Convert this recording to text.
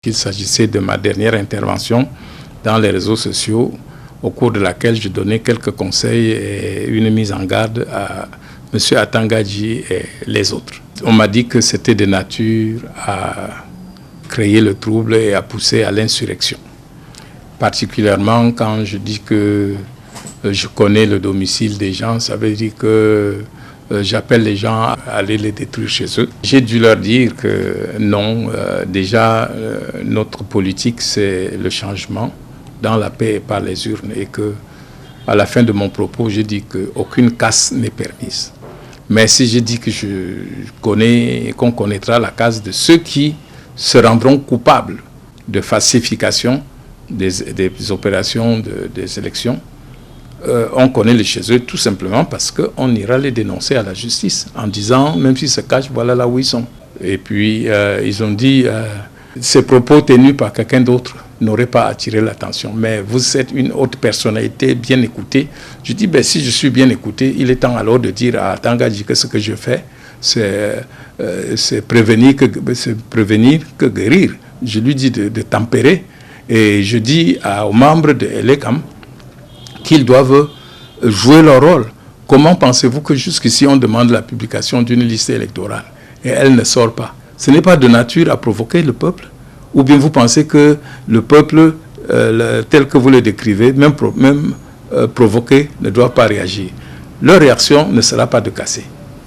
Il s'agissait de ma dernière intervention dans les réseaux sociaux, au cours de laquelle je donnais quelques conseils et une mise en garde à M. Atangadji et les autres. On m'a dit que c'était de nature à créer le trouble et à pousser à l'insurrection. Particulièrement quand je dis que je connais le domicile des gens, ça veut dire que j'appelle les gens à aller les détruire chez eux. J'ai dû leur dire que non, déjà notre politique c'est le changement dans la paix et par les urnes, et que à la fin de mon propos, j'ai dit qu'aucune casse n'est permise. Mais si je dis que je connais, qu'on connaîtra la casse de ceux qui se rendront coupables de falsification des opérations des élections, on connaît les chez eux tout simplement parce qu'on ira les dénoncer à la justice en disant, même s'ils se cachent, voilà là où ils sont. Et puis ils ont dit, ces propos tenus par quelqu'un d'autre n'auraient pas attiré l'attention. Mais vous êtes une haute personnalité bien écoutée. Je dis, ben, si je suis bien écouté, il est temps alors de dire à Atangadji que ce que je fais, c'est prévenir que guérir. Je lui dis de tempérer. Et je dis aux membres de Elekam qu'ils doivent jouer leur rôle. Comment pensez-vous que jusqu'ici on demande la publication d'une liste électorale et elle ne sort pas? Ce n'est pas de nature à provoquer le peuple? Ou bien vous pensez que le peuple, tel que vous le décrivez, même provoqué, ne doit pas réagir? Leur réaction ne sera pas de casser.